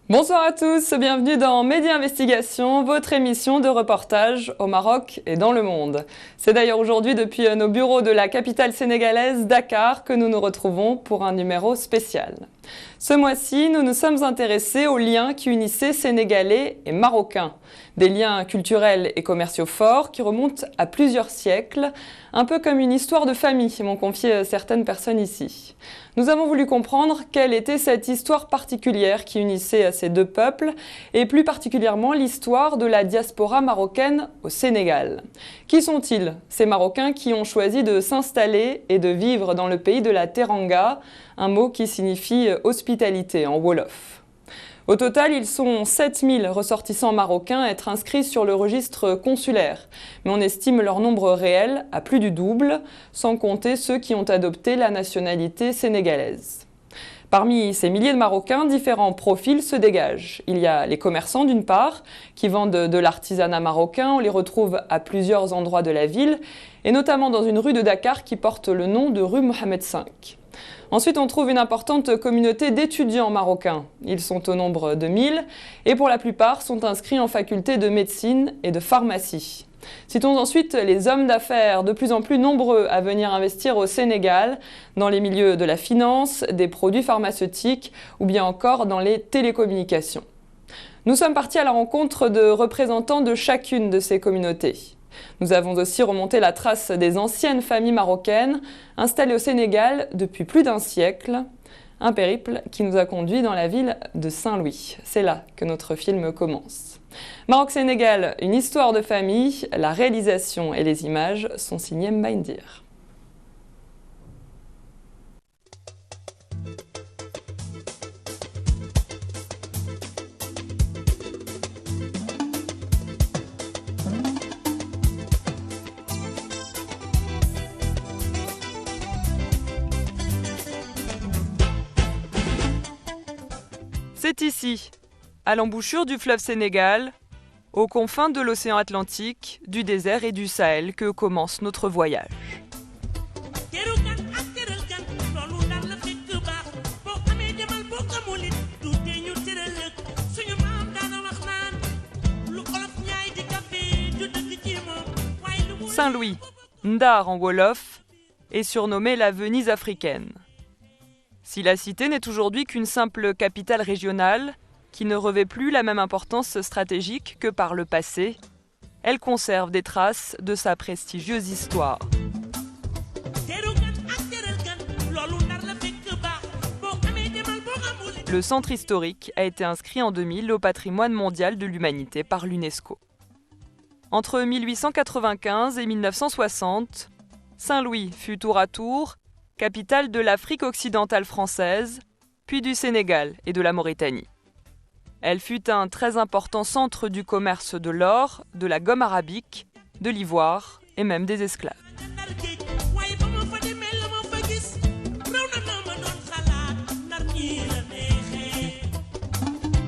Bonsoir à tous, bienvenue dans Média Investigation, votre émission de reportage au Maroc et dans le monde. C'est d'ailleurs aujourd'hui depuis nos bureaux de la capitale sénégalaise, Dakar, que nous nous retrouvons pour un numéro spécial. Ce mois-ci, nous nous sommes intéressés aux liens qui unissaient Sénégalais et Marocains. Des liens culturels et commerciaux forts qui remontent à plusieurs siècles, un peu comme une histoire de famille, m'ont confié certaines personnes ici. Nous avons voulu comprendre quelle était cette histoire particulière qui unissait ces deux peuples, et plus particulièrement l'histoire de la diaspora marocaine au Sénégal. Qui sont-ils, ces Marocains qui ont choisi de s'installer et de vivre dans le pays de la Teranga, un mot qui signifie hospitalité en Wolof. Au total, ils sont 7000 ressortissants marocains à être inscrits sur le registre consulaire, mais on estime leur nombre réel à plus du double, sans compter ceux qui ont adopté la nationalité sénégalaise. Parmi ces milliers de Marocains, différents profils se dégagent. Il y a les commerçants d'une part, qui vendent de l'artisanat marocain, on les retrouve à plusieurs endroits de la ville, et notamment dans une rue de Dakar qui porte le nom de rue Mohamed V. Ensuite, on trouve une importante communauté d'étudiants marocains. Ils sont au nombre de 1000 et pour la plupart sont inscrits en faculté de médecine et de pharmacie. Citons ensuite les hommes d'affaires, de plus en plus nombreux à venir investir au Sénégal, dans les milieux de la finance, des produits pharmaceutiques ou bien encore dans les télécommunications. Nous sommes partis à la rencontre de représentants de chacune de ces communautés. Nous avons aussi remonté la trace des anciennes familles marocaines installées au Sénégal depuis plus d'un siècle. Un périple qui nous a conduits dans la ville de Saint-Louis. C'est là que notre film commence. Maroc-Sénégal, une histoire de famille, la réalisation et les images sont signées Mbaïndir. C'est ici, à l'embouchure du fleuve Sénégal, aux confins de l'océan Atlantique, du désert et du Sahel que commence notre voyage. Saint-Louis, Ndar en Wolof, est surnommée la Venise africaine. Si la cité n'est aujourd'hui qu'une simple capitale régionale, qui ne revêt plus la même importance stratégique que par le passé, elle conserve des traces de sa prestigieuse histoire. Le centre historique a été inscrit en 2000 au patrimoine mondial de l'humanité par l'UNESCO. Entre 1895 et 1960, Saint-Louis fut tour à tour capitale de l'Afrique occidentale française, puis du Sénégal et de la Mauritanie. Elle fut un très important centre du commerce de l'or, de la gomme arabique, de l'ivoire et même des esclaves.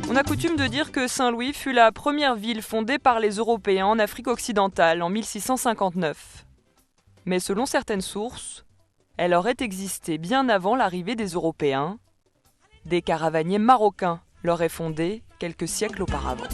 On a coutume de dire que Saint-Louis fut la première ville fondée par les Européens en Afrique occidentale en 1659. Mais selon certaines sources, elle aurait existé bien avant l'arrivée des Européens. Des caravaniers marocains l'auraient fondée quelques siècles auparavant.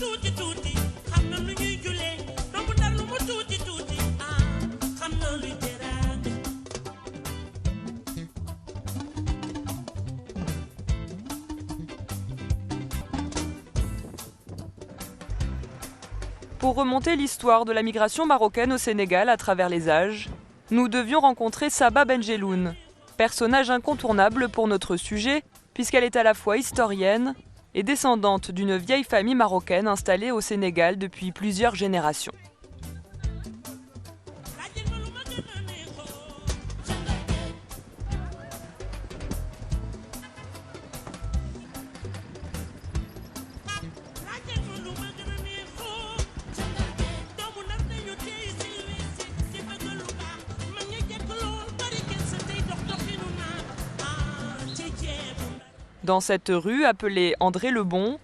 Pour remonter l'histoire de la migration marocaine au Sénégal à travers les âges, nous devions rencontrer Saba Benjeloun, personnage incontournable pour notre sujet, puisqu'elle est à la fois historienne et descendante d'une vieille famille marocaine installée au Sénégal depuis plusieurs générations. Dans cette rue appelée André le Bon,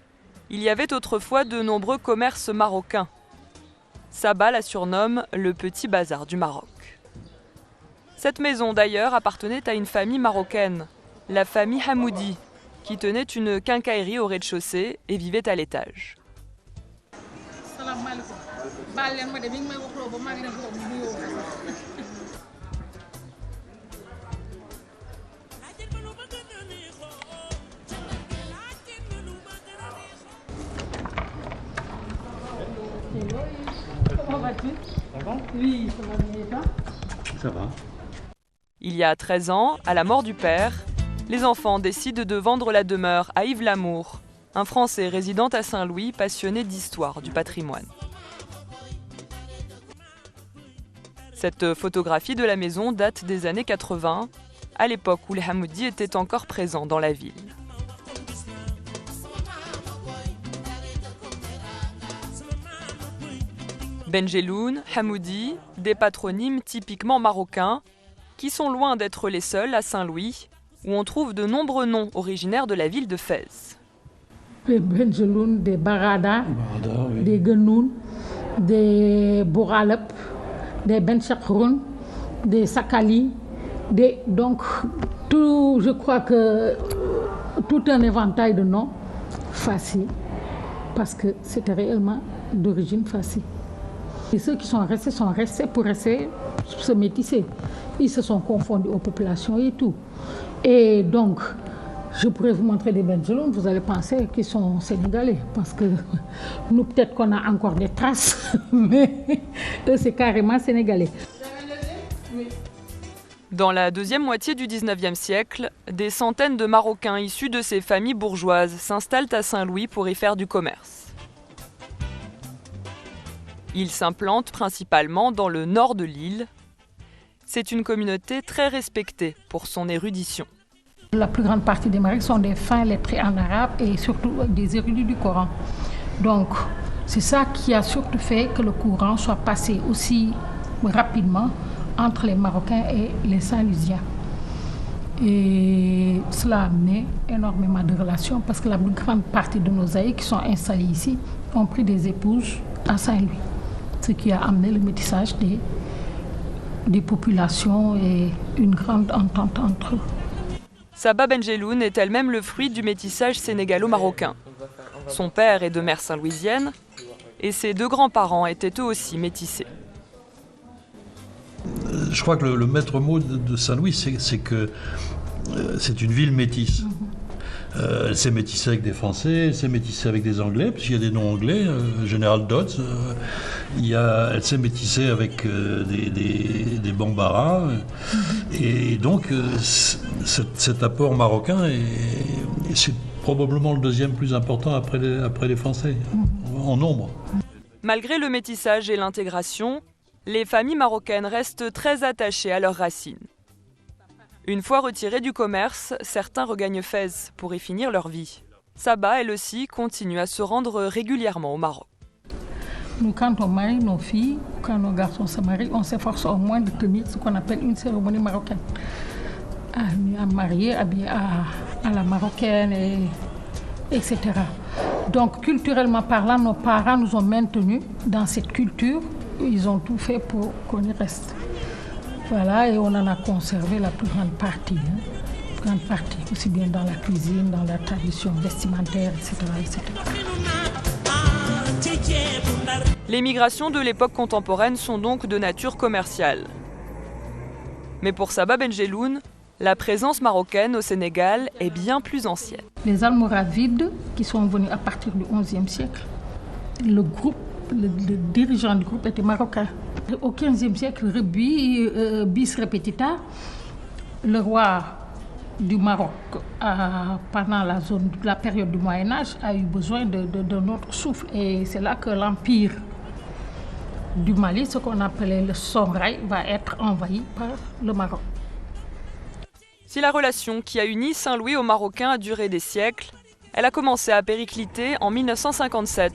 il y avait autrefois de nombreux commerces marocains. Saba la surnomme le petit bazar du Maroc. Cette maison d'ailleurs appartenait à une famille marocaine, la famille Hamoudi, qui tenait une quincaillerie au rez-de-chaussée et vivait à l'étage. Comment vas-tu? Ça va? Oui, ça va bien et toi? Ça va. Il y a 13 ans, à la mort du père, les enfants décident de vendre la demeure à Yves Lamour, un Français résidant à Saint-Louis passionné d'histoire du patrimoine. Cette photographie de la maison date des années 80, à l'époque où les Hamoudi étaient encore présents dans la ville. Benjeloun, Hamoudi, des patronymes typiquement marocains, qui sont loin d'être les seuls à Saint-Louis, où on trouve de nombreux noms originaires de la ville de Fès. Des Benjeloun, des Barada, Oui. des Genoun, des Bouralep, des Benchakroun, des Sakali, donc tout, je crois que tout un éventail de noms faciles, parce que c'était réellement d'origine facile. Et ceux qui sont restés pour rester se métisser. Ils se sont confondus aux populations et tout. Et donc, je pourrais vous montrer des Benjeloun, vous allez penser qu'ils sont sénégalais, parce que nous, peut-être qu'on a encore des traces, mais eux, c'est carrément sénégalais. Dans la deuxième moitié du 19e siècle, des centaines de Marocains issus de ces familles bourgeoises s'installent à Saint-Louis pour y faire du commerce. Ils s'implantent principalement dans le nord de l'île. C'est une communauté très respectée pour son érudition. La plus grande partie des Marocains sont des fins lettrés en arabe et surtout des érudits du Coran. Donc, c'est ça qui a surtout fait que le Coran soit passé aussi rapidement entre les Marocains et les Saint-Louisiens. Et cela a amené énormément de relations parce que la plus grande partie de nos aïeux qui sont installés ici ont pris des épouses à Saint-Louis. Ce qui a amené le métissage des populations et une grande entente entre eux. Saba Benjeloun est elle-même le fruit du métissage sénégalo-marocain. Son père est de mère saint-louisienne et ses deux grands-parents étaient eux aussi métissés. Je crois que le maître mot de Saint-Louis, c'est que c'est une ville métisse. Elle s'est métissée avec des Français, elle s'est métissée avec des Anglais, parce qu'il y a des noms anglais, Général Dodds. Elle s'est métissée avec des Bambara. Et donc, cet apport marocain, c'est probablement le deuxième plus important après les Français, en nombre. Malgré le métissage et l'intégration, les familles marocaines restent très attachées à leurs racines. Une fois retirés du commerce, certains regagnent Fès pour y finir leur vie. Saba, elle aussi, continue à se rendre régulièrement au Maroc. Nous, quand on marie nos filles, quand nos garçons se marient, on s'efforce au moins de tenir ce qu'on appelle une cérémonie marocaine. À marier, habillé à la marocaine, etc. Donc, culturellement parlant, nos parents nous ont maintenus dans cette culture. Ils ont tout fait pour qu'on y reste. Voilà, et on en a conservé la plus grande partie. Grande partie, aussi bien dans la cuisine, dans la tradition vestimentaire, etc. etc. Les migrations de l'époque contemporaine sont donc de nature commerciale. Mais pour Saba Benjeloun, la présence marocaine au Sénégal est bien plus ancienne. Les Almoravides, qui sont venus à partir du XIe siècle, le dirigeant du groupe était marocain. Au XVe siècle, bis repetita, le roi du Maroc, pendant la période du Moyen-Âge, a eu besoin d'un autre souffle. Et c'est là que l'empire du Mali, ce qu'on appelait le Songhai, va être envahi par le Maroc. Si la relation qui a uni Saint-Louis aux Marocains a duré des siècles, elle a commencé à péricliter en 1957.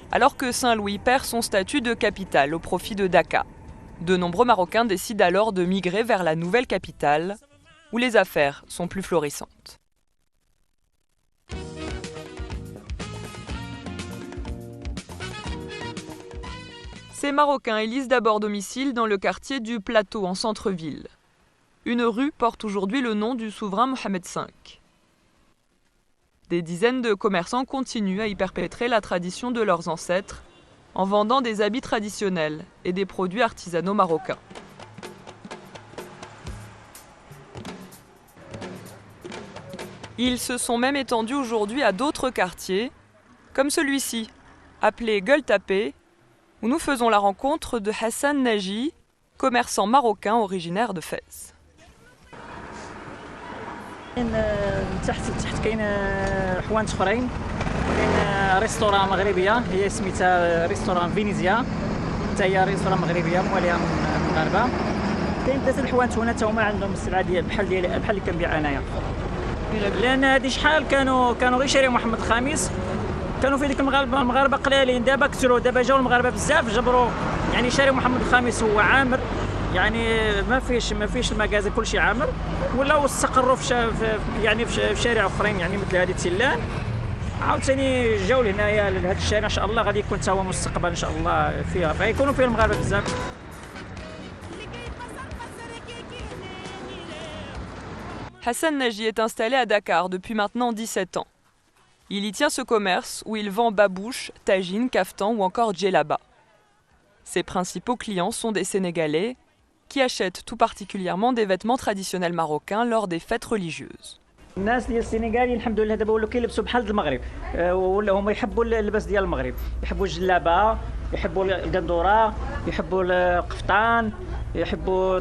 Alors que Saint-Louis perd son statut de capitale au profit de Dakar. De nombreux Marocains décident alors de migrer vers la nouvelle capitale, où les affaires sont plus florissantes. Ces Marocains élisent d'abord domicile dans le quartier du Plateau, en centre-ville. Une rue porte aujourd'hui le nom du souverain Mohamed V. Des dizaines de commerçants continuent à y perpétrer la tradition de leurs ancêtres en vendant des habits traditionnels et des produits artisanaux marocains. Ils se sont même étendus aujourd'hui à d'autres quartiers, comme celui-ci, appelé Gueule Tapée, où nous faisons la rencontre de Hassan Naji, commerçant marocain originaire de Fès. تحت كاين حوانت اخرين كاين ريستوران مغربيه هي سميتها ريستوران فينيزيا حتى هي ريستوران مغربيه مواليها من المغاربه كاين 3 الحوانت هنا حتى هما عندهم السلعه ديال بحال اللي كنبيع انايا لان هذه شحال كانوا غير شاريو محمد الخامس كانوا في ديك المغاربه قليلين دابا كثروا دابا جاو المغاربه بزاف جبروا يعني شاريو محمد الخامس هو عامر يعني ما فيش المغازي كلشي عامر ولاو استقروا في شارع اخرين يعني مثل هذه تيلان عاوتاني جاو لهنايا لهذا الشارع ان شاء الله غادي يكون حتى هو مستقبل ان شاء الله فيها غيكونوا فيه المغاربه بزاف. Hassan Naji est installé à Dakar depuis maintenant 17 ans. Il y tient ce commerce où il vend babouches, tagines, caftans ou encore djellaba. Ses principaux clients sont des Sénégalais qui achètent tout particulièrement des vêtements traditionnels marocains lors des fêtes religieuses. الناس ديال السنغال الحمد لله دابا ولاو كيلبسوا بحال المغرب ولا هما يحبوا اللباس ديال المغرب يحبوا الجلابه يحبوا القندوره يحبوا القفطان يحبوا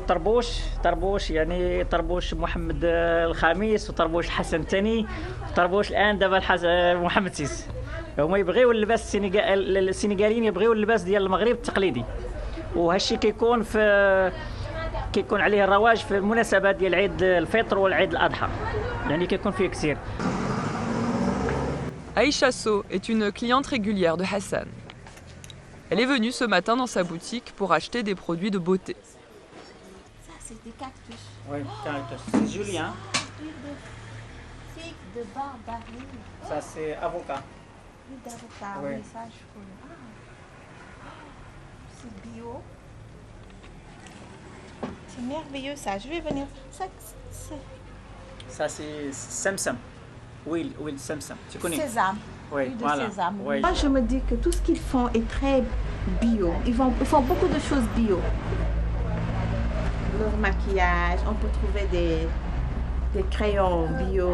طربوش يعني طربوش محمد الخامس وطربوش الحسن الثاني وطربوش الان دابا محمد السيس هما يبغيو اللباس السنغاليين يبغيو اللباس ديال المغرب التقليدي وهالشي كيكون عليه الرواج في المناسبات ديال عيد الفطر والعيد الاضحى يعني كيكون فيه كثير. Aïcha So est une cliente régulière de Hassan. Elle est venue ce matin dans sa boutique pour acheter des produits de beauté. Ça, c'est des cactus. Oui, cactus. C'est julien. De figue, de barbarie. Ça, c'est avocat. Oui, d'avocat, Oui. oui, ça, je connais. Ah. C'est bio. C'est merveilleux, ça. Je vais venir. Ça, c'est Samsam. Huile Samsam. Tu connais? Sésame. Oui, Huile de voilà. sésame. Oui. Moi, je me dis que tout ce qu'ils font est très bio. Ils font beaucoup de choses bio. Leur maquillage, on peut trouver des crayons bio.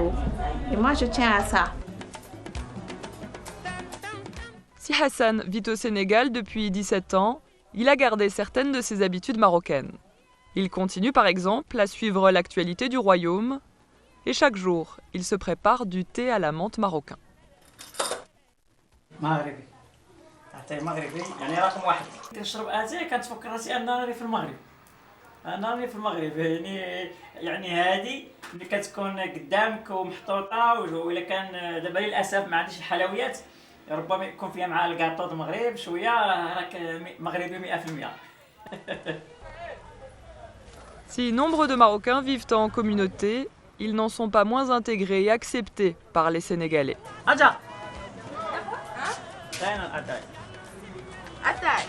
Et moi, je tiens à ça. Si Hassan vit au Sénégal depuis 17 ans, il a gardé certaines de ses habitudes marocaines. Il continue par exemple à suivre l'actualité du royaume et chaque jour, il se prépare du thé à la menthe marocain. مغربي حتى مغربي يعني رقم واحد كنشرب اتاي كنتفكر راسي انا راني في المغرب يعني هذه ملي كتكون قدامك ومحطوطه والا كان دابا للاسف ما عنديش الحلويات ربما يكون فيها مع الكاطو د المغرب شويه راك مغربي 100%. Si nombre de Marocains vivent en communauté, ils n'en sont pas moins intégrés et acceptés par les Sénégalais. اجا انا اتاي Attends.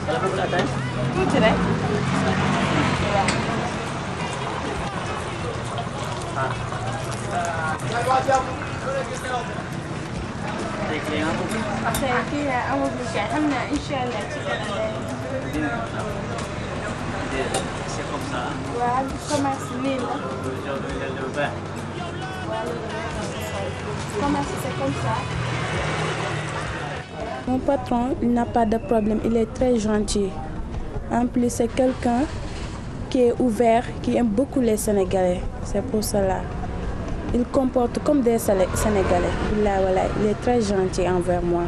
يلا نقول اتاي Tout vrai. C'est comme ça. Mon patron, il n'a pas de problème, il est très gentil. En plus, c'est quelqu'un qui est ouvert, qui aime beaucoup les Sénégalais. C'est pour cela. Il comporte comme des Sénégalais. Il est très gentil envers moi.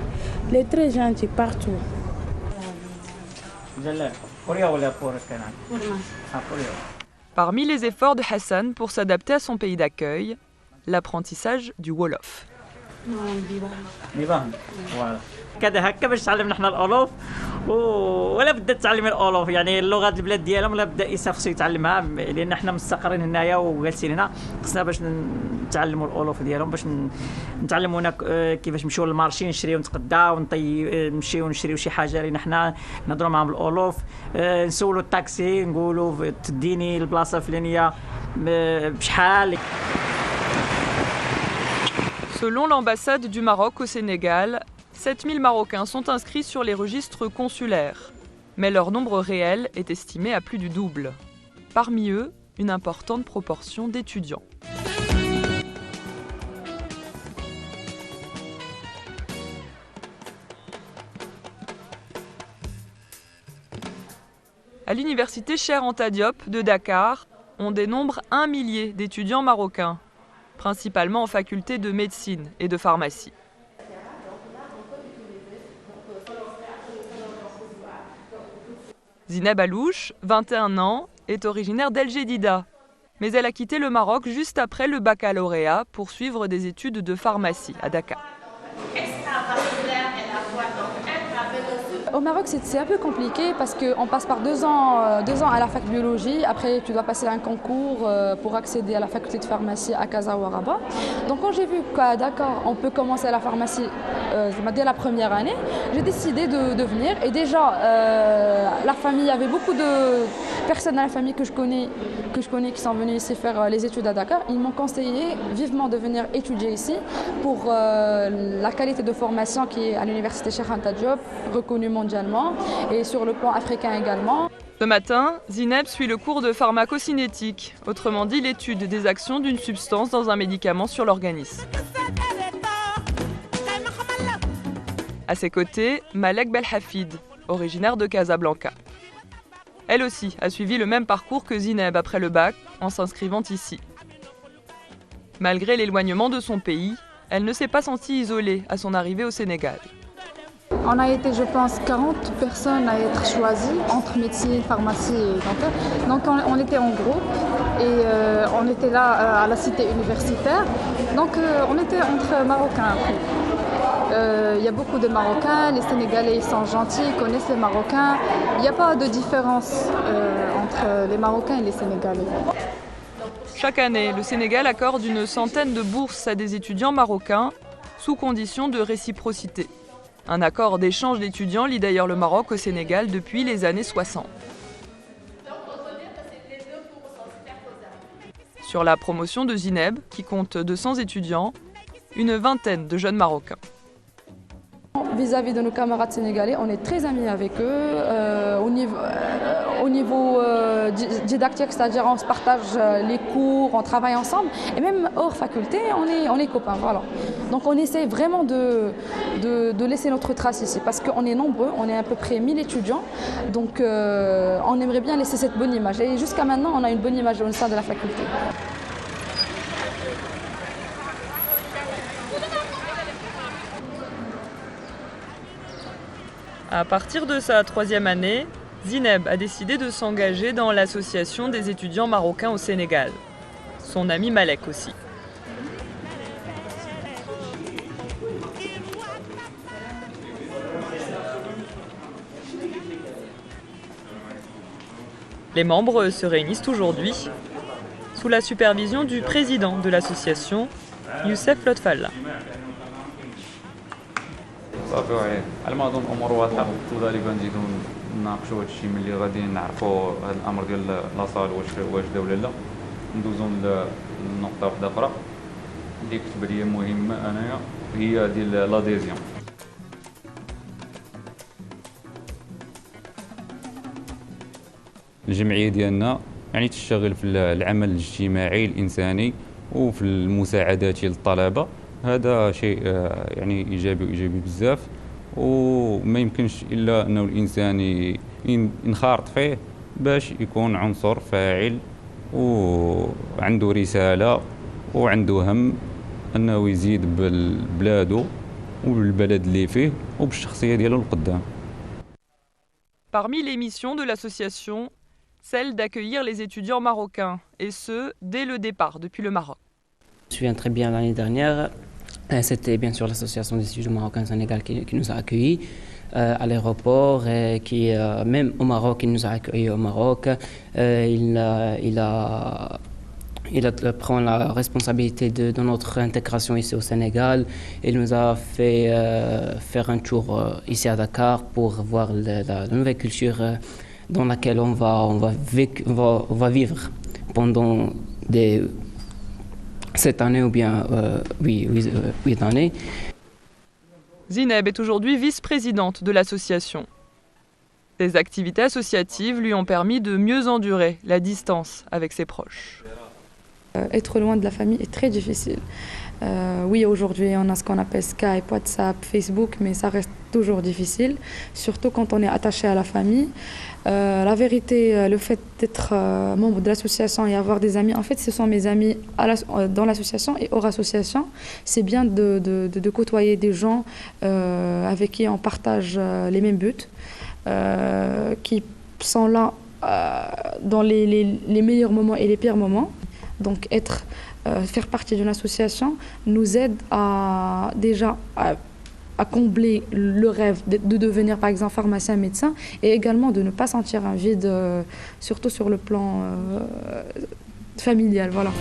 Il est très gentil partout. Parmi les efforts de Hassan pour s'adapter à son pays d'accueil, l'apprentissage du Wolof. نظام فوالا كذا هكا باش تعلمنا حنا الالوف ولا بدا تعلم الالوف يعني اللغه البلاد ديالهم لا بدا الانسان خصو يتعلمها لان حنا مستقرين هنايا وجالسين هنا خصنا باش نتعلموا الالوف ديالهم باش نتعلموا هنا كيفاش نمشيو للمارشي نشريو نتقداو نمشيو نشريو شي حاجه لان حنا نهضروا معاهم بالالوف نسولوا الطاكسي نقولوا تديني البلاصه الفلانيه بشحال. Selon l'ambassade du Maroc au Sénégal, 7000 Marocains sont inscrits sur les registres consulaires. Mais leur nombre réel est estimé à plus du double. Parmi eux, une importante proportion d'étudiants. À l'université Cheikh Anta Diop de Dakar, on dénombre 1 millier d'étudiants marocains, principalement en faculté de médecine et de pharmacie. Zineb Alouche, 21 ans, est originaire d'El Jadida, mais elle a quitté le Maroc juste après le baccalauréat pour suivre des études de pharmacie à Dakar. Au Maroc, c'est un peu compliqué parce qu'on passe par 2 ans à la fac de biologie. Après, tu dois passer un concours pour accéder à la faculté de pharmacie à Casa ou à Rabat. Donc, quand j'ai vu qu'à Dakar, on peut commencer à la pharmacie dès la première année, j'ai décidé de venir. Et déjà, la famille, il y avait beaucoup de personnes dans la famille que je connais qui sont venues ici faire les études à Dakar. Ils m'ont conseillé vivement de venir étudier ici pour la qualité de formation qui est à l'université Cheikh Anta Diop, reconnue mondialement et sur le plan africain également. Ce matin, Zineb suit le cours de pharmacocinétique, autrement dit l'étude des actions d'une substance dans un médicament sur l'organisme. À ses côtés, Malek Belhafid, originaire de Casablanca. Elle aussi a suivi le même parcours que Zineb après le bac, en s'inscrivant ici. Malgré l'éloignement de son pays, elle ne s'est pas sentie isolée à son arrivée au Sénégal. On a été, je pense, 40 personnes à être choisies entre médecine, pharmacie et dentaire. Donc on était en groupe et on était là à la cité universitaire. Donc on était entre Marocains après. Il y a beaucoup de Marocains, les Sénégalais ils sont gentils, ils connaissent les Marocains. Il n'y a pas de différence entre les Marocains et les Sénégalais. Chaque année, le Sénégal accorde une centaine de bourses à des étudiants marocains sous condition de réciprocité. Un accord d'échange d'étudiants lie d'ailleurs le Maroc au Sénégal depuis les années 60. Sur la promotion de Zineb, qui compte 200 étudiants, une vingtaine de jeunes Marocains. Vis-à-vis de nos camarades sénégalais, on est très amis avec eux. Au niveau didactique, c'est-à-dire on se partage les cours, on travaille ensemble. Et même hors faculté, on est copains. Voilà. Donc on essaie vraiment de laisser notre trace ici parce qu'on est nombreux, on est à peu près 1000 étudiants. Donc on aimerait bien laisser cette bonne image. Et jusqu'à maintenant, on a une bonne image au sein de la faculté. À partir de sa 3e année, Zineb a décidé de s'engager dans l'association des étudiants marocains au Sénégal. Son ami Malek aussi. Les membres se réunissent aujourd'hui sous la supervision du président de l'association, Youssef Lotfallah. صافي على ما اظن الامور واضحه وغالبا نزيدو نناقشوا هذا الشيء ملي غادي نعرفوا هذا الامر ديال لاصال واش واجده ولا لا ندوزو لنقطه واحده اخرى اللي كتب لي مهمه انايا هي ديال لاديزيون. الجمعيه ديالنا يعني تشتغل في العمل الاجتماعي الانساني وفي المساعدات للطلبه. هذا شيء يعني ايجابي وايجابي بزاف وما يمكنش الا انه الانسان ينخرط فيه باش يكون عنصر فاعل وعنده رساله وعنده هم انه يزيد ببلاده وبالبلد اللي فيه وبالشخصيه ديالو القدام. Parmi les missions de l'association, celle d'accueillir les étudiants marocains, et ce, dès le départ, depuis le Maroc. Je me souviens très bien l'année dernière, C'était bien sûr l'association des étudiants marocains Sénégal qui nous a accueillis à l'aéroport, et qui même au Maroc, il nous a accueillis au Maroc. Il prend la responsabilité de notre intégration ici au Sénégal. Il nous a fait faire un tour ici à Dakar pour voir la nouvelle culture dans laquelle on va vivre pendant cette année ou bien 8 années. Zineb est aujourd'hui vice-présidente de l'association. Ses activités associatives lui ont permis de mieux endurer la distance avec ses proches. Être loin de la famille est très difficile. Oui, aujourd'hui, on a ce qu'on appelle Skype, WhatsApp, Facebook, mais ça reste toujours difficile, surtout quand on est attaché à la famille. La vérité, le fait d'être membre de l'association et avoir des amis, en fait, ce sont mes amis dans l'association et hors association. C'est bien de côtoyer des gens avec qui on partage les mêmes buts, qui sont là dans les meilleurs moments et les pires moments. Donc faire partie d'une association nous aide à combler le rêve de devenir par exemple pharmacien, médecin, et également de ne pas sentir un vide, surtout sur le plan familial. Voilà.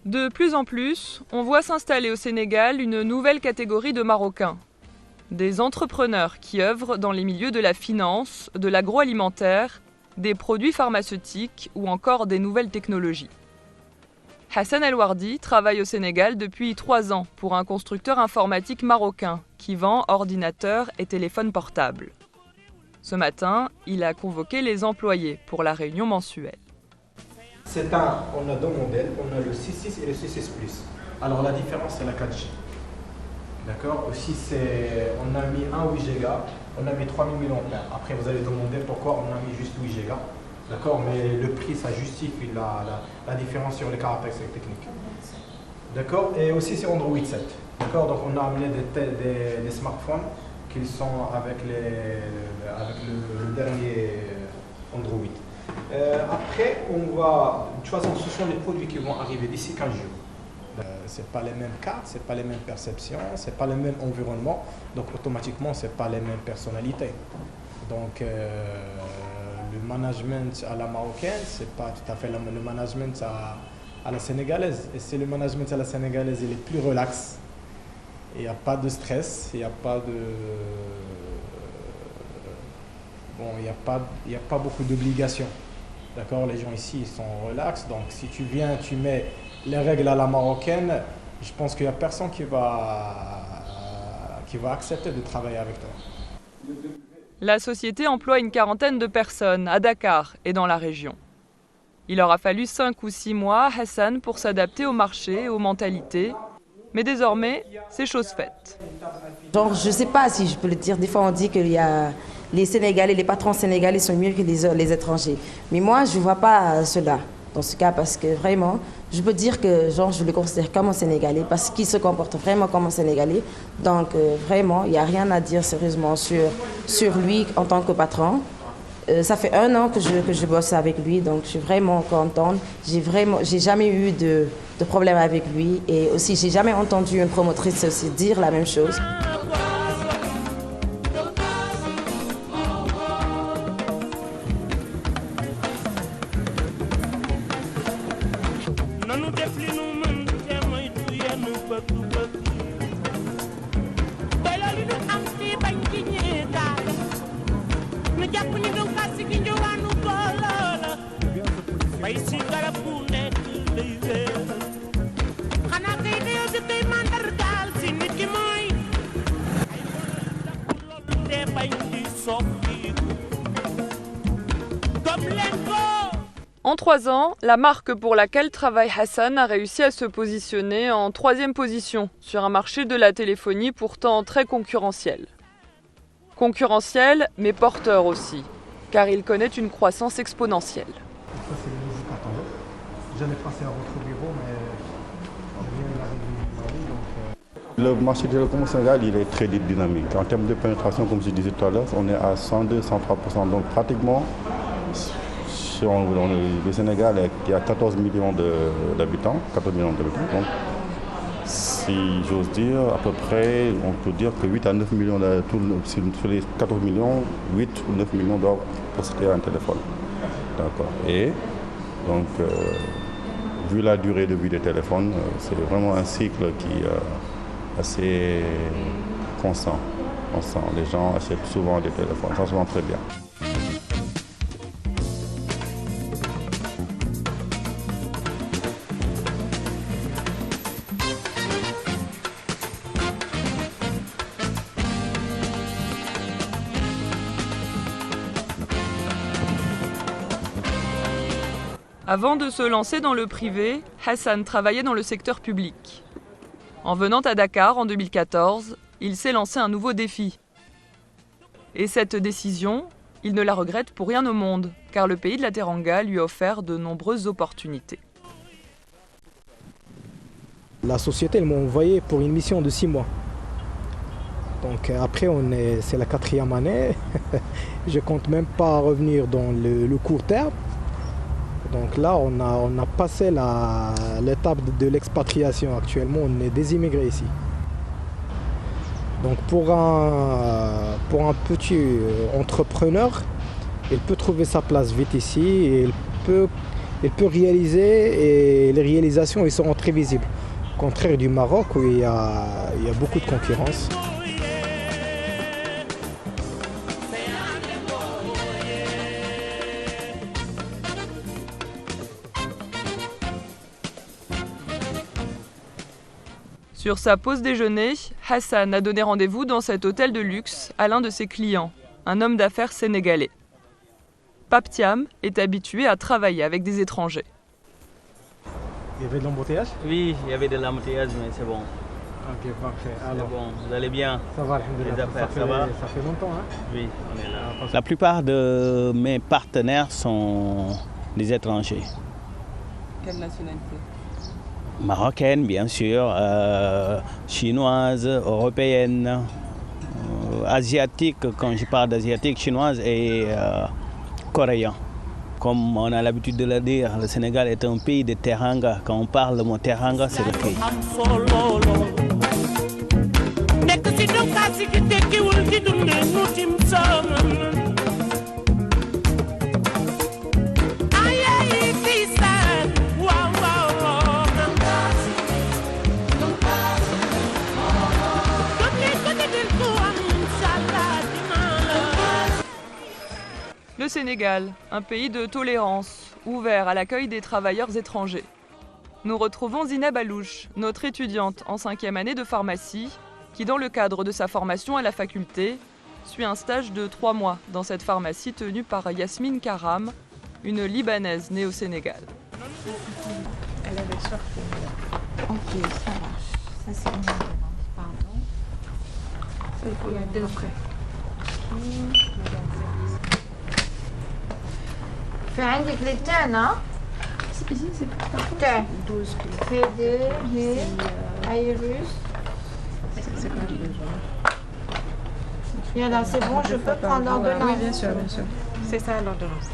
De plus en plus, on voit s'installer au Sénégal une nouvelle catégorie de Marocains. Des entrepreneurs qui œuvrent dans les milieux de la finance, de l'agroalimentaire, des produits pharmaceutiques ou encore des nouvelles technologies. Hassan El Wardi travaille au Sénégal depuis 3 ans pour un constructeur informatique marocain qui vend ordinateurs et téléphones portables. Ce matin, il a convoqué les employés pour la réunion mensuelle. On a 2 modèles, on a le 6.6 et le 6.6 Plus. Alors la différence c'est la 4G. D'accord. Aussi on a mis un 8 Go, on a mis 3000 mAh. Après vous allez demander pourquoi on a mis juste 8 Go. D'accord, mais le prix ça justifie la différence sur les caractéristiques techniques. D'accord. Et aussi c'est Android 7. D'accord, donc on a amené des smartphones qui sont avec le dernier Android. Après, de toute façon, ce sont les produits qui vont arriver d'ici 15 jours. Ce n'est pas les mêmes cartes, ce n'est pas les mêmes perceptions, ce n'est pas le même environnement, donc automatiquement, ce n'est pas les mêmes personnalités. Donc, le management à la marocaine, ce n'est pas tout à fait le management à la sénégalaise. Et c'est le management à la sénégalaise, il est plus relax. Il n'y a pas de stress, il n'y a pas de... il n'y a pas beaucoup d'obligations. D'accord, les gens ici ils sont relax. Donc si tu viens, tu mets les règles à la marocaine, je pense qu'il n'y a personne qui va accepter de travailler avec toi. La société emploie une 40aine de personnes à Dakar et dans la région. Il aura fallu 5 ou 6 mois à Hassan pour s'adapter au marché et aux mentalités. Mais désormais, c'est chose faite. Je ne sais pas si je peux le dire. Des fois, on dit qu'il y a les Sénégalais, les patrons sénégalais sont mieux que les étrangers. Mais moi, je ne vois pas cela dans ce cas parce que vraiment, je peux dire que je le considère comme un Sénégalais parce qu'il se comporte vraiment comme un Sénégalais. Donc vraiment, il n'y a rien à dire sérieusement sur lui en tant que patron. Ça fait 1 an que je bosse avec lui, donc je suis vraiment contente. J'ai jamais eu de problème avec lui et aussi j'ai jamais entendu une promotrice aussi dire la même chose. En 3 ans, la marque pour laquelle travaille Hassan a réussi à se positionner en 3e position sur un marché de la téléphonie pourtant très concurrentiel. Concurrentiel, mais porteur aussi, car il connaît une croissance exponentielle. Ça, c'est le nouveau catalogue. J'allais passer à votre bureau, mais je viens d'arriver. Le marché du télécom au Sénégal, il est très dynamique. En termes de pénétration, comme je disais tout à l'heure, on est à 102-103%. Donc pratiquement, le Sénégal, il y a 14 millions d'habitants. Donc, si j'ose dire, à peu près, on peut dire que 8 à 9 millions, sur les 14 millions, 8 ou 9 millions doivent posséder un téléphone. D'accord. Et donc, vu la durée de vie des téléphones, c'est vraiment un cycle qui est assez constant. Les gens achètent souvent des téléphones, ça se vend très bien. Avant de se lancer dans le privé, Hassan travaillait dans le secteur public. En venant à Dakar en 2014, il s'est lancé un nouveau défi. Et cette décision, il ne la regrette pour rien au monde, car le pays de la Teranga lui a offert de nombreuses opportunités. La société m'a envoyé pour une mission de 6 mois. Donc après, c'est la 4e année. Je ne compte même pas revenir dans le court terme. Donc là, on a passé l'étape de l'expatriation. Actuellement, on est des immigrés ici. Donc pour un petit entrepreneur, il peut trouver sa place vite ici et il peut réaliser, et les réalisations ils seront très visibles. Au contraire du Maroc où il y a beaucoup de concurrence. Sur sa pause déjeuner, Hassan a donné rendez-vous dans cet hôtel de luxe à l'un de ses clients, un homme d'affaires sénégalais. Pape Thiam est habitué à travailler avec des étrangers. Il y avait de l'embouteillage? Oui, il y avait de l'embouteillage, mais c'est bon. Ok, parfait. Alors, c'est bon, vous allez bien? Ça va, alhamdoulilah. Les affaires, ça va? Ça fait longtemps, hein? Oui, on est là. La plupart de mes partenaires sont des étrangers. Quelle nationalité? Marocaine, bien sûr, chinoise, européenne, asiatique, quand je parle d'asiatique, chinoise et coréen. Comme on a l'habitude de le dire, le Sénégal est un pays de teranga. Quand on parle de mon teranga, c'est le pays. Le Sénégal, un pays de tolérance, ouvert à l'accueil des travailleurs étrangers. Nous retrouvons Zineb Alouche, notre étudiante en 5e année de pharmacie, qui dans le cadre de sa formation à la faculté, suit un stage de 3 mois dans cette pharmacie tenue par Yasmine Karam, une Libanaise née au Sénégal. Elle avait soif. Ok, ça marche. Ça c'est une pardon. Il y a 2 frais. في عندك للتان ها؟ تان 12 PD, Ayrus. Là, c'est bon, je peux prendre l'ordonnance? Oui, bien sûr. C'est ça l'ordonnance.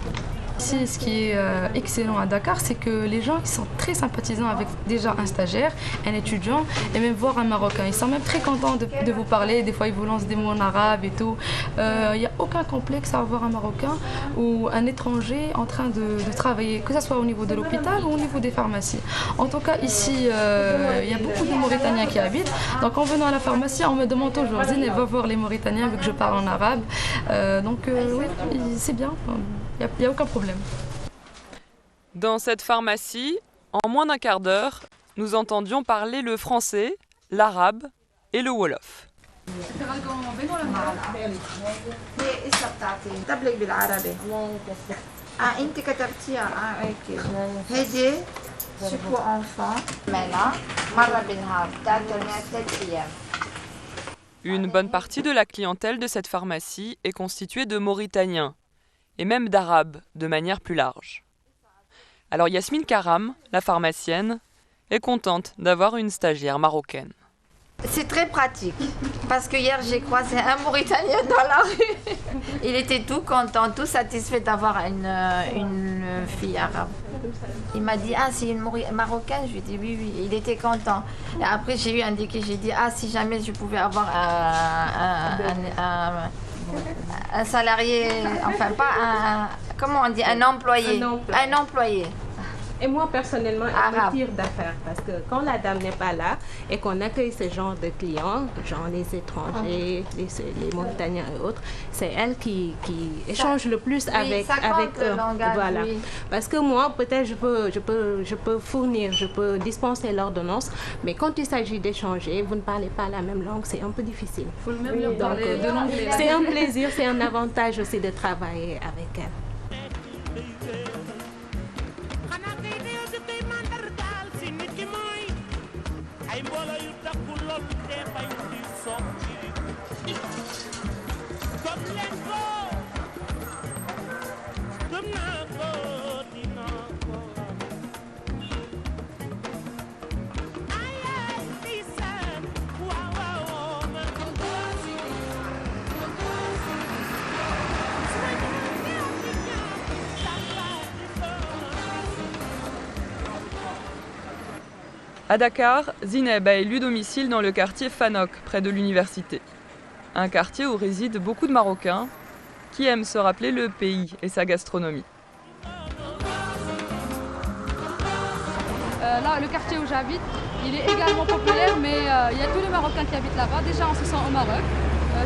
Ici, ce qui est excellent à Dakar, c'est que les gens ils sont très sympathisants avec déjà un stagiaire, un étudiant et même voir un Marocain. Ils sont même très contents de vous parler. Des fois, ils vous lancent des mots en arabe et tout. Il n'y a aucun complexe à avoir un Marocain ou un étranger en train de travailler, que ce soit au niveau de l'hôpital ou au niveau des pharmacies. En tout cas, ici, il y a beaucoup de Mauritaniens qui habitent. Donc, en venant à la pharmacie, on me demande toujours, Zine, va voir les Mauritaniens vu que je parle en arabe. Oui, c'est bien. Il n'y a aucun problème. Dans cette pharmacie, en moins d'un quart d'heure, nous entendions parler le français, l'arabe et le wolof. Une bonne partie de la clientèle de cette pharmacie est constituée de Mauritaniens, et même d'Arabes de manière plus large. Alors Yasmine Karam, la pharmacienne, est contente d'avoir une stagiaire marocaine. C'est très pratique, parce que hier j'ai croisé un Mauritanien dans la rue. Il était tout content, tout satisfait d'avoir une fille arabe. Il m'a dit, ah c'est une Marocaine, je lui ai dit oui, oui, il était content. Et après j'ai eu un déclic, j'ai dit, ah si jamais je pouvais avoir un salarié, enfin pas un, comment on dit, un employé. Un employé. Et moi, personnellement, elle me tire d'affaire parce que quand la dame n'est pas là et qu'on accueille ce genre de clients, genre les étrangers, les Mauritaniens et autres, c'est elle qui échange le plus avec eux. Voilà. Oui. Parce que moi, peut-être je peux fournir, je peux dispenser l'ordonnance, mais quand il s'agit d'échanger, vous ne parlez pas la même langue, c'est un peu difficile. Il faut même leur parler de l'anglais. C'est un plaisir, c'est un avantage aussi de travailler avec elle. À Dakar, Zineb a élu domicile dans le quartier Fanok, près de l'université. Un quartier où résident beaucoup de Marocains qui aiment se rappeler le pays et sa gastronomie. Là, le quartier où j'habite, il est également populaire, mais il y a tous les Marocains qui habitent là-bas. Déjà, on se sent au Maroc.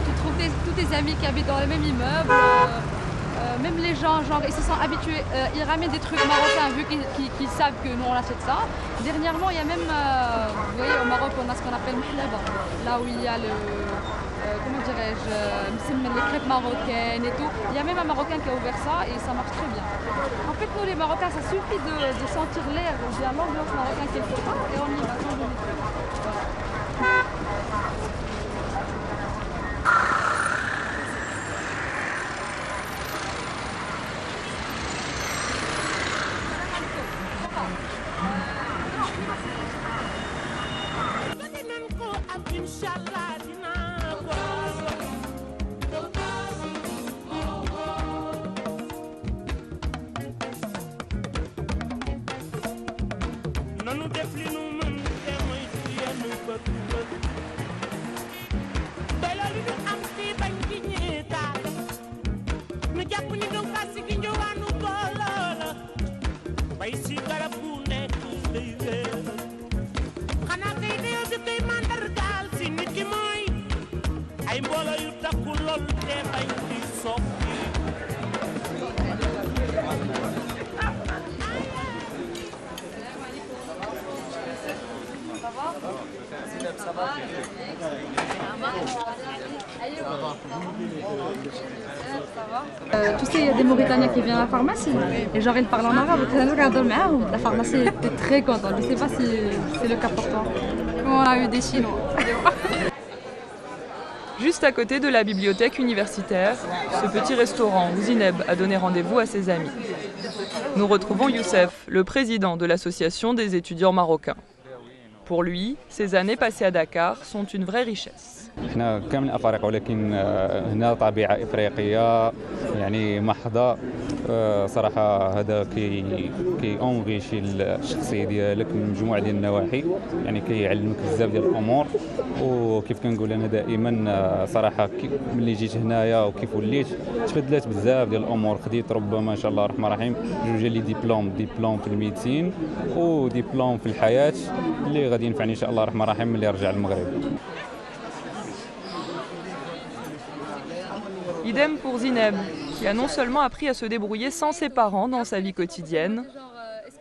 Tu trouves tous tes amis qui habitent dans le même immeuble. Même les gens, genre, ils se sont habitués, ils ramènent des trucs marocains vu qu'ils savent que nous on achète ça. Dernièrement, il y a même, vous voyez, au Maroc, on a ce qu'on appelle Mhleba, là où il y a le, comment dirais-je, les crêpes marocaines et tout. Il y a même un Marocain qui a ouvert ça et ça marche très bien. En fait, nous les Marocains, ça suffit de sentir l'air, bien l'ambiance marocaine quelque part et on y va sans limite. Tu sais, il y a des Mauritaniens qui viennent à la pharmacie et genre ils parlent en arabe. La pharmacie était très contente. Je ne sais pas si c'est le cas pour toi. On a eu des Chinois. Juste à côté de la bibliothèque universitaire, ce petit restaurant où Zineb a donné rendez-vous à ses amis. Nous retrouvons Youssef, le président de l'association des étudiants marocains. Pour lui, ces années passées à Dakar sont une vraie richesse. احنا كامل افارقه ولكن هنا طبيعه افريقيه يعني محضه صراحه هذا كيونغيشي الشخصيه ديالك من مجموعه ديال النواحي يعني كيعلمك بزاف ديال الامور وكيف كنقول انا دائما صراحه ملي جيت هنايا وكيف وليت تبدلات بزاف ديال الامور خديت ربما ان شاء الله الرحمن الرحيم جوج ديال لي ديبلوم في الميديسين وديبلوم في الحياه اللي غادي ينفعني ان شاء الله الرحمن الرحيم ملي نرجع للمغرب. Idem pour Zineb, qui a non seulement appris à se débrouiller sans ses parents dans sa vie quotidienne,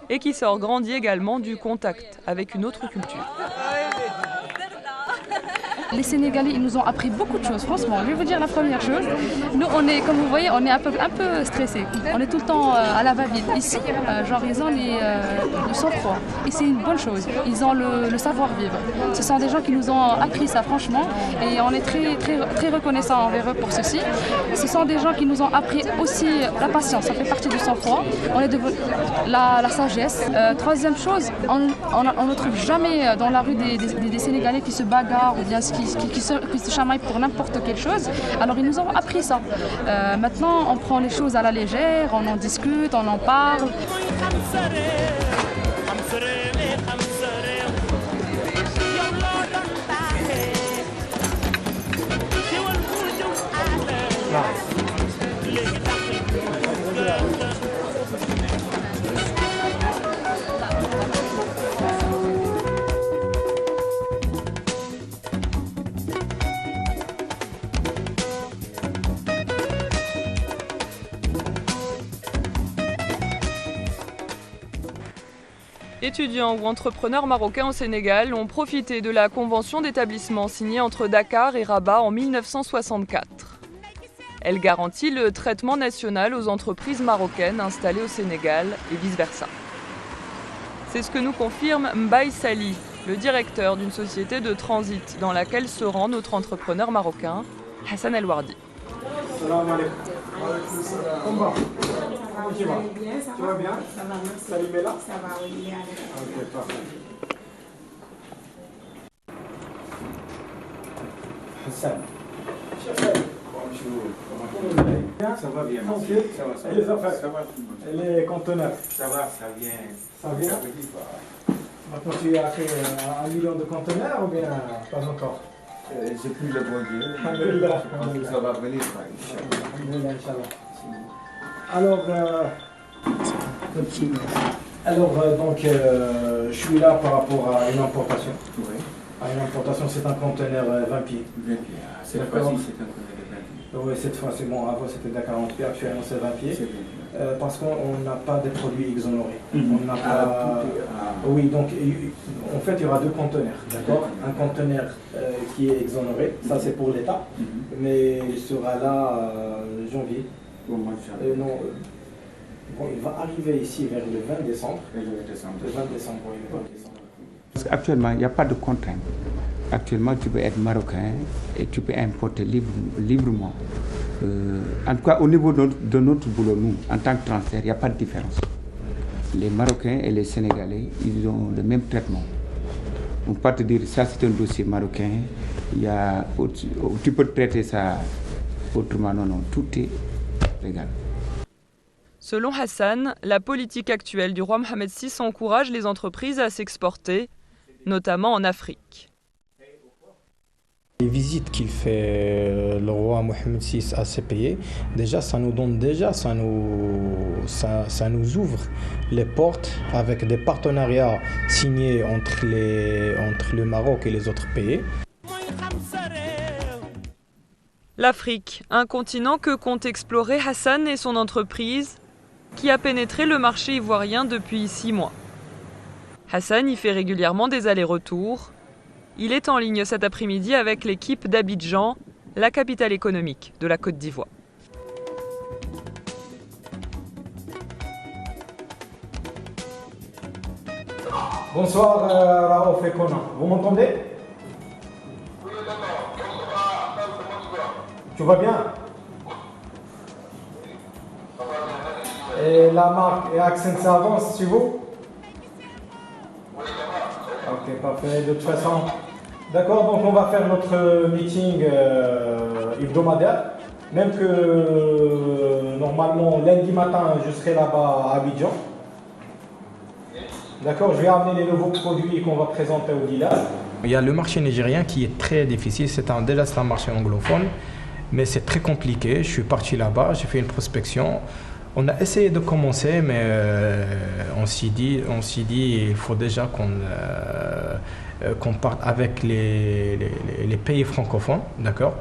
et qui sort grandi également du contact avec une autre culture. les Sénégalais, ils nous ont appris beaucoup de choses. Franchement, je vais vous dire la première chose. Nous, on est, comme vous voyez, on est un peu stressés. On est tout le temps à la va-vite. Ici, genre, ils ont le sang-froid. Et c'est une bonne chose. Ils ont le savoir-vivre. Ce sont des gens qui nous ont appris ça, franchement. Et on est très reconnaissants envers eux pour ceci. Ce sont des gens qui nous ont appris aussi la patience. Ça fait partie du sang-froid. On est de la sagesse. Troisième chose, on ne trouve jamais dans la rue des Sénégalais qui se bagarrent ou bien qui se chamaillent pour n'importe quelle chose. Alors ils nous ont appris ça. Maintenant, on prend les choses à la légère, on en discute, on en parle. Étudiants ou entrepreneurs marocains au Sénégal ont profité de la convention d'établissement signée entre Dakar et Rabat en 1964. Elle garantit le traitement national aux entreprises marocaines installées au Sénégal et vice-versa. C'est ce que nous confirme Mbaye Sali, le directeur d'une société de transit dans laquelle se rend notre entrepreneur marocain, Hassan El Wardi. Salam alaikum. Comment tu vas? Tu vas bien? Ça va, merci. Salut Bella? Ça va, oui, bien. Ok, parfait. Hassan. Bonjour. Comment tu vas? Ça va bien, merci. Ça va, et les affaires? Ça va. Et les conteneurs? Ça va, ça vient. Ça vient? Maintenant, tu as fait 1 million de conteneurs ou bien pas encore? J'ai plus le bon Dieu. Alhamdulillah. Ça va venir. Inch'Allah. Alors, donc, je suis là par rapport à une importation. Oui. À une importation, c'est un conteneur 20 pieds. 20 pieds. Cette fois-ci, c'est un conteneur de 20 pieds. Oui, cette fois, c'est bon. Avant, c'était de 40 pieds. Actuellement, c'est 20 pieds. Parce qu'on n'a pas de produits exonérés. On n'a pas... Oui, donc en fait il y aura 2 conteneurs, d'accord? Un conteneur qui est exonéré, ça c'est pour l'État, mais il sera là janvier. Non, bon, il va arriver ici vers le 20 décembre. Le 20 décembre, oui, le 20 décembre. Parce qu'actuellement, il n'y a pas de contrainte. Actuellement, tu peux être marocain et tu peux importer librement. En tout cas, au niveau de notre boulot, nous, en tant que transfert, il n'y a pas de différence. Les Marocains et les Sénégalais, ils ont le même traitement. On ne peut pas te dire ça c'est un dossier marocain, tu peux traiter ça autrement. Non, tout est légal. Selon Hassan, la politique actuelle du roi Mohamed VI encourage les entreprises à s'exporter, notamment en Afrique. Les visites qu'il fait le roi Mohamed VI à ces pays, déjà ça nous donne ça nous ouvre les portes avec des partenariats signés entre le Maroc et les autres pays. L'Afrique, un continent que compte explorer Hassan et son entreprise, qui a pénétré le marché ivoirien depuis 6 mois. Hassan y fait régulièrement des allers-retours. Il est en ligne cet après-midi avec l'équipe d'Abidjan, la capitale économique de la Côte d'Ivoire. Bonsoir Raouf et Conan, vous m'entendez? Tu vas bien? Et la marque et Accent ça avance chez vous? Ok, parfait. De toute façon, d'accord, donc on va faire notre meeting hebdomadaire. Même que normalement lundi matin je serai là-bas à Abidjan. D'accord, je vais amener les nouveaux produits qu'on va présenter au dealer. Il y a le marché nigérien qui est très difficile, déjà c'est un marché anglophone, mais c'est très compliqué. Je suis parti là-bas, j'ai fait une prospection. On a essayé de commencer, mais on s'est dit il faut déjà qu'on parte avec les pays francophones, d'accord?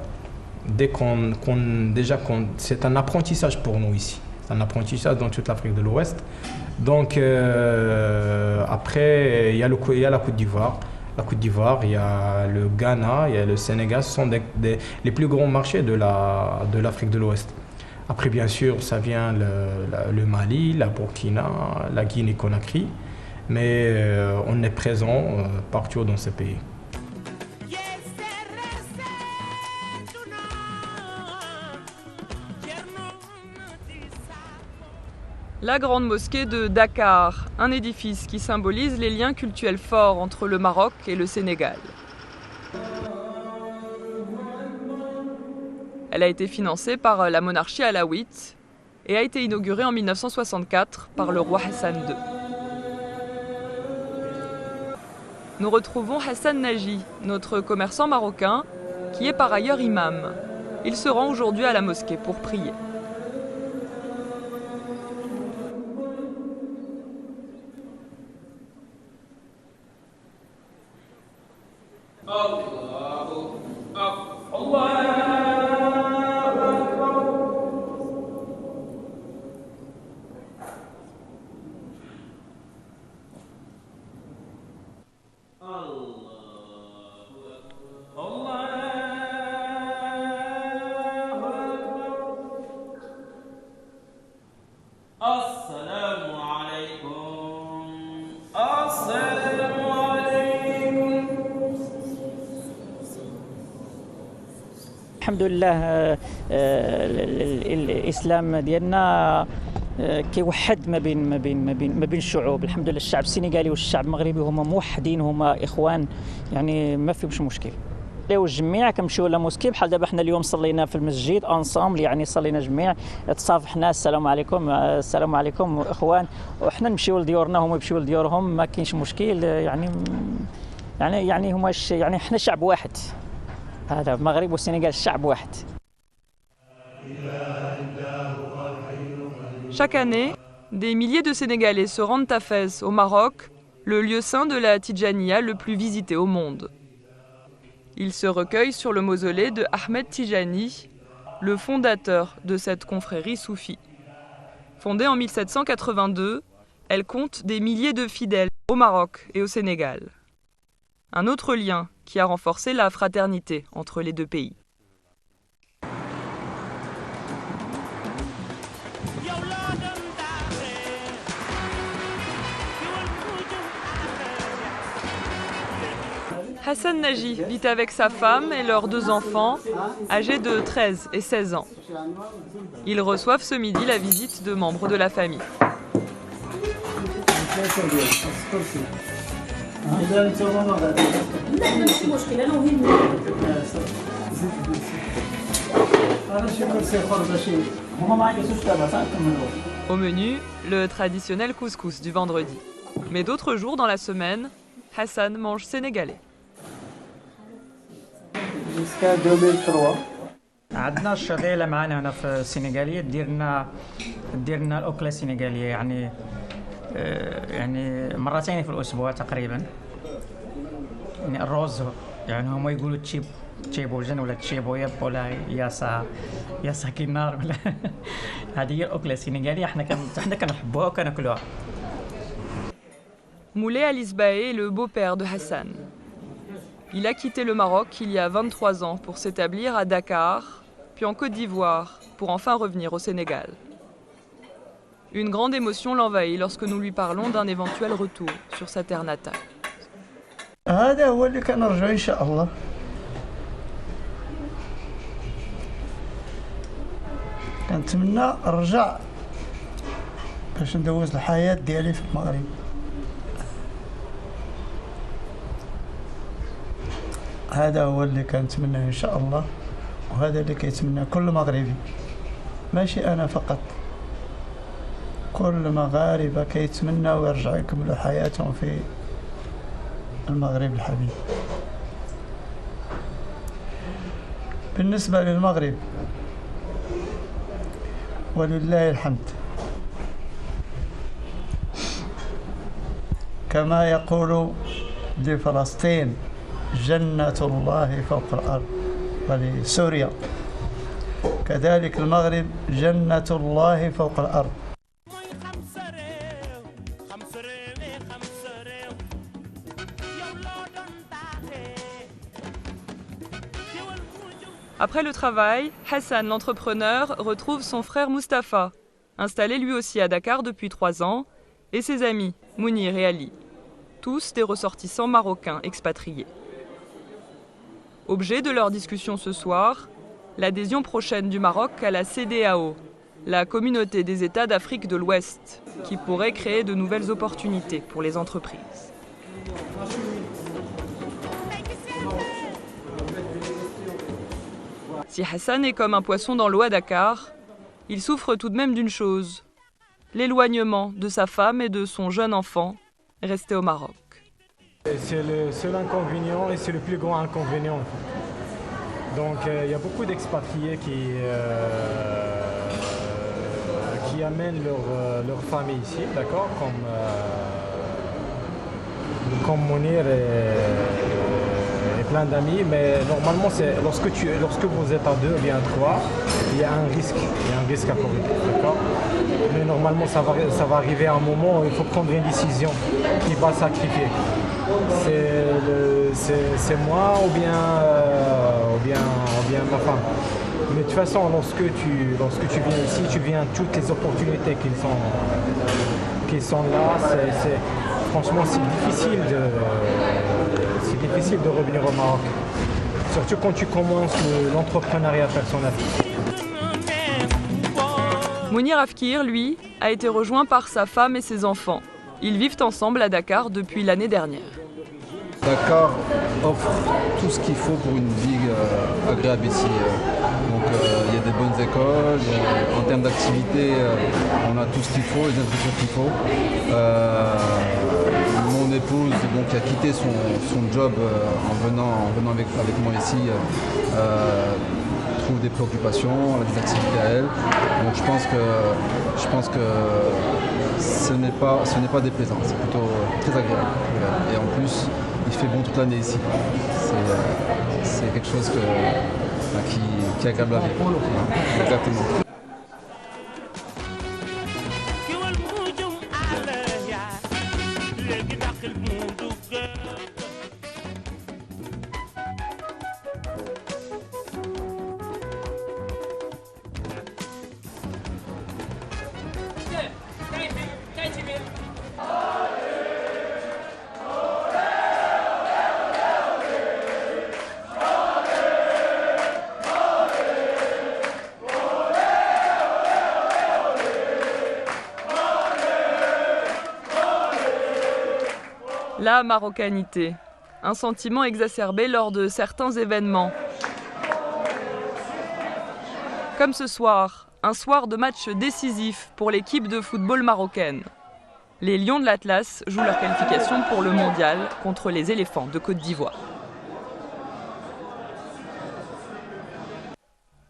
C'est un apprentissage pour nous ici. C'est un apprentissage dans toute l'Afrique de l'Ouest. Donc après, il y a la Côte d'Ivoire. la Côte d'Ivoire, il y a le Ghana, il y a le Sénégal. Ce sont les plus grands marchés de l'Afrique de l'Ouest. Après, bien sûr, ça vient le Mali, la Burkina, la Guinée-Conakry. Mais on est présent partout dans ces pays. La grande mosquée de Dakar, un édifice qui symbolise les liens cultuels forts entre le Maroc et le Sénégal. Elle a été financée par la monarchie alaouite et a été inaugurée en 1964 par le roi Hassan II. Nous retrouvons Hassan Naji, notre commerçant marocain, qui est par ailleurs imam. Il se rend aujourd'hui à la mosquée pour prier. الحمد لله الاسلام ديالنا كيوحد ما بين الشعوب. الحمد لله الشعب السنغالي والشعب المغربي هما موحدين، هما اخوان، يعني ما فيهمش مشكل. والجميع كنمشيو لموسكي بحال دابا حنا اليوم صلينا في المسجد انصامبل، يعني صلينا جميع، تصافحنا، السلام عليكم السلام عليكم اخوان، وحنا نمشيو لديورنا هما يمشيو لديورهم، ما كاينش مشكل. يعني هما يعني حنا شعب واحد، هذا المغرب والسنغال شعب واحد. Chaque année, des milliers de Sénégalais se rendent à Fès, au Maroc, le lieu saint de la Tidjaniya le plus visité au monde. Ils se recueillent sur le mausolée de Ahmed Tijani, le fondateur de cette confrérie soufie. Fondée en 1782, elle compte des milliers de fidèles au Maroc et au Sénégal. Un autre lien qui a renforcé la fraternité entre les deux pays. Hassan Naji vit avec sa femme et leurs 2 enfants, âgés de 13 et 16 ans. Ils reçoivent ce midi la visite de membres de la famille. Au menu, le traditionnel couscous du vendredi. Mais d'autres jours dans la semaine, Hassan mange sénégalais. jusqu'à 2003. عندنا الشغيله معنا هنا في السنغاليه ديرنا الاكله السنغاليه، يعني مرتين في الاسبوع تقريبا. يعني الرز، يعني هما يقولوا تشيبوجن ولا تشيبويب ولا ياسا كينار ولا هذه هي الاكله السنغاليه، احنا كنحبوها وكناكلوها. Moulay Alisbaé est le beau-père de Hassan. Il a quitté le Maroc il y a 23 ans pour s'établir à Dakar, puis en Côte d'Ivoire, pour enfin revenir au Sénégal. Une grande émotion l'envahit lorsque nous lui parlons d'un éventuel retour sur sa terre natale. هذا هو اللي كنرجعو إن شاء الله. كنتمنى نرجع باش ندوز الحياة ديالي في المغرب. هذا هو اللي كنتمناه إن شاء الله، وهذا اللي كيتمنى كل مغربي، ماشي أنا فقط. كل مغاربة كيتمناو يرجعوا يكملوا حياتهم في المغرب الحبيب. بالنسبة للمغرب ولله الحمد، كما يقول لفلسطين جنة الله فوق الأرض، ولسوريا كذلك المغرب جنة الله فوق الأرض. Après le travail, Hassan, l'entrepreneur, retrouve son frère Mustapha, installé lui aussi à Dakar depuis 3 ans, et ses amis, Mounir et Ali, tous des ressortissants marocains expatriés. Objet de leur discussion ce soir, l'adhésion prochaine du Maroc à la CEDEAO, la communauté des États d'Afrique de l'Ouest, qui pourrait créer de nouvelles opportunités pour les entreprises. Si Hassan est comme un poisson dans l'eau à Dakar, il souffre tout de même d'une chose, l'éloignement de sa femme et de son jeune enfant, restés au Maroc. C'est le seul inconvénient et c'est le plus grand inconvénient. Donc il y a beaucoup d'expatriés qui amènent leur famille ici, d'accord, comme Mounir et plein d'amis, mais normalement lorsque vous êtes à 2 ou bien à 3, il y a un risque à courir, d'accord. Mais normalement ça va arriver à un moment où il faut prendre une décision qui va sacrifier. C'est moi ou bien ma femme. Mais de toute façon, lorsque tu viens ici, tu viens toutes les opportunités qui sont là. Franchement, c'est difficile de revenir au Maroc. Surtout quand tu commences l'entrepreneuriat personnel. Mounir Afkir, lui, a été rejoint par sa femme et ses enfants. Ils vivent ensemble à Dakar depuis l'année dernière. Dakar offre tout ce qu'il faut pour une vie agréable ici. Donc il y a des bonnes écoles, en termes d'activité, on a tout ce qu'il faut, les infrastructures qu'il faut. Mon épouse donc, a quitté son job en venant avec moi ici. Trouve des préoccupations, elle a des activités à elle. Donc je pense que ce n'est pas déplaisant, c'est plutôt très agréable. Et en plus, il fait bon toute l'année ici. C'est quelque chose qui est agréable à vivre. Exactement. La marocanité, un sentiment exacerbé lors de certains événements. Comme ce soir, un soir de match décisif pour l'équipe de football marocaine. Les Lions de l'Atlas jouent leur qualification pour le mondial contre les éléphants de Côte d'Ivoire.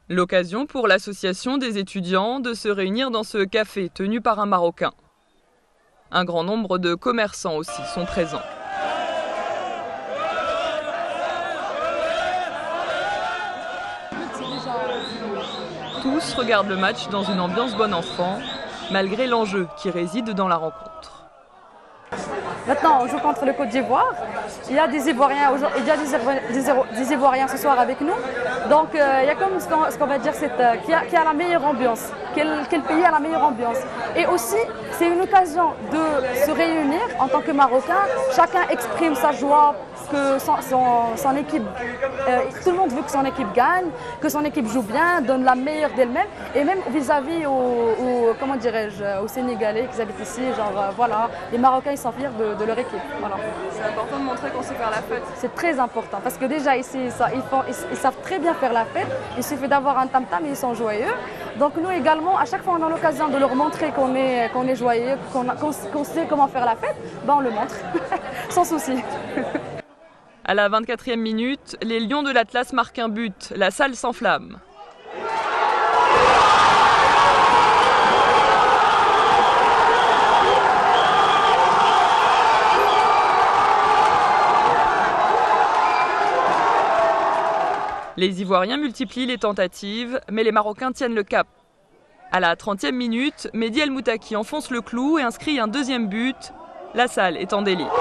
L'occasion pour l'association des étudiants de se réunir dans ce café tenu par un Marocain. Un grand nombre de commerçants aussi sont présents. Tous regardent le match dans une ambiance bon enfant, malgré l'enjeu qui réside dans la rencontre. Maintenant, on joue contre le Côte d'Ivoire. Il y a des Ivoiriens, des Ivoiriens ce soir avec nous. Donc, il y a comme ce qu'on va dire, qui a la meilleure ambiance. Quel pays a la meilleure ambiance. Et aussi, c'est une occasion de se réunir en tant que Marocains. Chacun exprime sa joie que son équipe, tout le monde veut que son équipe gagne, que son équipe joue bien, donne la meilleure d'elle-même. Et même vis-à-vis comment dirais-je, aux Sénégalais qui habitent ici, genre voilà, les Marocains ils sont fiers de leur équipe. Voilà. C'est important de montrer qu'on sait faire la fête. C'est très important parce que déjà ici, ils savent très bien faire la fête. Il suffit d'avoir un tam-tam et ils sont joyeux. Donc nous également, à chaque fois on a l'occasion de leur montrer qu'on est joyeux, qu'on sait comment faire la fête, ben on le montre, sans souci. À la 24e minute, les Lions de l'Atlas marquent un but. La salle s'enflamme. Les Ivoiriens multiplient les tentatives, mais les Marocains tiennent le cap. À la 30e minute, Mehdi El Moutaki enfonce le clou et inscrit un deuxième but. La salle est en délire.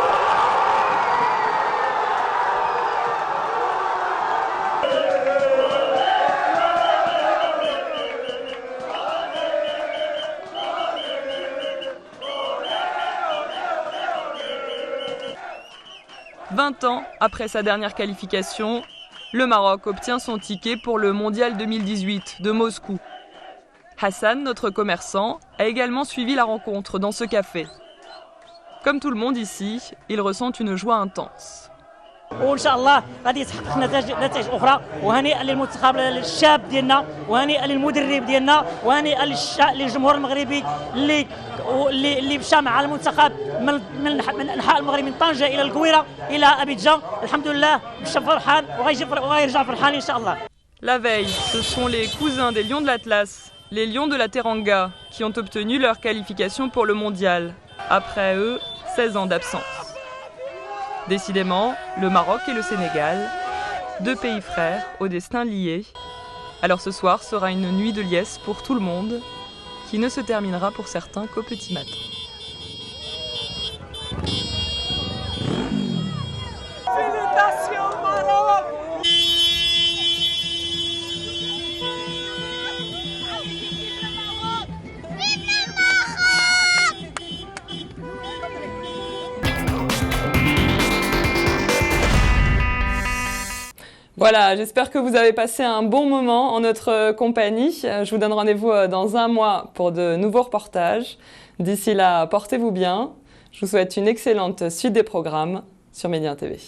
20 ans après sa dernière qualification, le Maroc obtient son ticket pour le Mondial 2018 de Moscou. Hassan, notre commerçant, a également suivi la rencontre dans ce café. Comme tout le monde ici, il ressent une joie intense. وان شاء الله غادي يتحقق نتائج اخرى وهنيئا للمنتخب الشاب ديالنا وهنيئا للمدرب ديالنا وهنيئا للجمهور المغربي اللي مشى مع المنتخب من انحاء المغرب من طنجه الى القويره الى ابيجان الحمد لله مشى فرحان وغيرجع فرحان ان شاء الله. La veille, ce sont les cousins des Lions de l'Atlas, les Lions de la Teranga, qui ont obtenu leur qualification pour le mondial. Après eux, 16 ans d'absence. Décidément, le Maroc et le Sénégal, deux pays frères au destin lié. Alors ce soir sera une nuit de liesse pour tout le monde, qui ne se terminera pour certains qu'au petit matin. Félicitations Maroc! Voilà, j'espère que vous avez passé un bon moment en notre compagnie. Je vous donne rendez-vous dans un mois pour de nouveaux reportages. D'ici là, portez-vous bien. Je vous souhaite une excellente suite des programmes sur Média TV.